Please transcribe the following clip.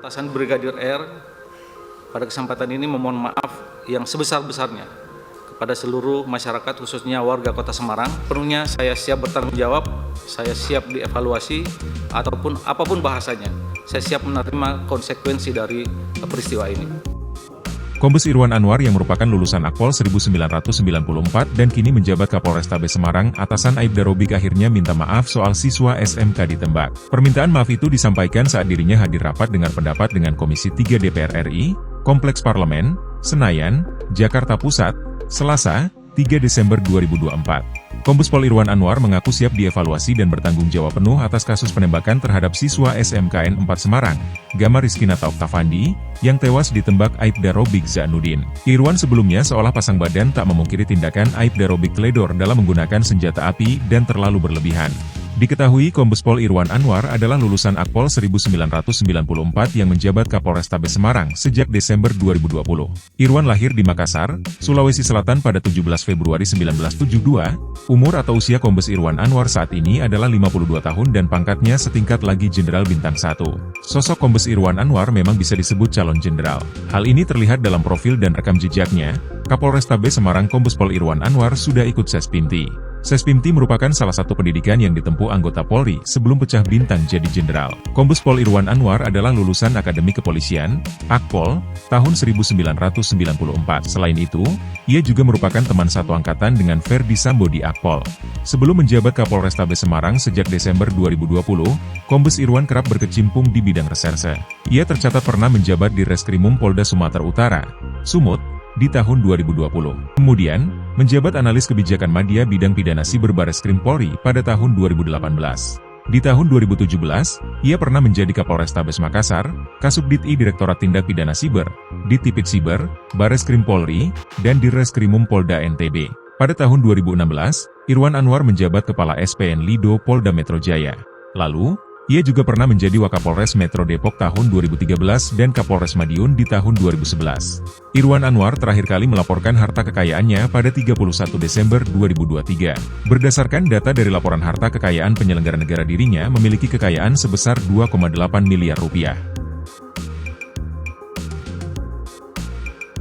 Atasan Brigadir R pada kesempatan ini memohon maaf yang sebesar-besarnya kepada seluruh masyarakat, khususnya warga Kota Semarang. Penuhnya saya siap bertanggung jawab, saya siap dievaluasi, ataupun apapun bahasanya. Saya siap menerima konsekuensi dari peristiwa ini. Kombes Irwan Anwar yang merupakan lulusan Akpol 1994 dan kini menjabat Kapolrestabes Semarang, Atasan Aibda Robik akhirnya minta maaf soal siswa SMK ditembak. Permintaan maaf itu disampaikan saat dirinya hadir rapat dengan pendapat dengan Komisi 3 DPR RI, Kompleks Parlemen, Senayan, Jakarta Pusat, Selasa, 3 Desember 2024. Kombes Pol Irwan Anwar mengaku siap dievaluasi dan bertanggung jawab penuh atas kasus penembakan terhadap siswa SMKN 4 Semarang, Gama Rizkinata Oktavandi, yang tewas ditembak Aibda Robik Zainuddin. Irwan sebelumnya seolah pasang badan tak memungkiri tindakan Aibda Robik teledor dalam menggunakan senjata api dan terlalu berlebihan. Diketahui Kombes Pol Irwan Anwar adalah lulusan Akpol 1994 yang menjabat Kapolrestabes Semarang sejak Desember 2020. Irwan lahir di Makassar, Sulawesi Selatan pada 17 Februari 1972. Umur atau usia Kombes Irwan Anwar saat ini adalah 52 tahun dan pangkatnya setingkat lagi Jenderal Bintang 1. Sosok Kombes Irwan Anwar memang bisa disebut calon jenderal. Hal ini terlihat dalam profil dan rekam jejaknya. Kapolrestabes Semarang Kombes Pol Irwan Anwar sudah ikut Sespimti. Sespimti merupakan salah satu pendidikan yang ditempuh anggota Polri sebelum pecah bintang jadi jenderal. Kombes Pol Irwan Anwar adalah lulusan Akademi Kepolisian, Akpol, tahun 1994. Selain itu, ia juga merupakan teman satu angkatan dengan Verdi Sambo di Akpol. Sebelum menjabat Kapolrestabes Semarang sejak Desember 2020, Kombes Irwan kerap berkecimpung di bidang reserse. Ia tercatat pernah menjabat di Reskrimum Polda Sumatera Utara, Sumut, di tahun 2020. Kemudian, menjabat analis kebijakan media bidang pidana siber Bareskrim Polri pada tahun 2018. Di tahun 2017, ia pernah menjadi Kapolrestabes Makassar, Kasubdit I Direktorat Tindak Pidana Siber, Ditipid Siber, Bareskrim Polri, dan di Reskrimum Polda NTB. Pada tahun 2016, Irwan Anwar menjabat Kepala SPN Lido Polda Metro Jaya. Lalu, ia juga pernah menjadi Wakapolres Metro Depok tahun 2013 dan Kapolres Madiun di tahun 2011. Irwan Anwar terakhir kali melaporkan harta kekayaannya pada 31 Desember 2023. Berdasarkan data dari laporan harta kekayaan penyelenggara negara, dirinya memiliki kekayaan sebesar 2,8 miliar rupiah.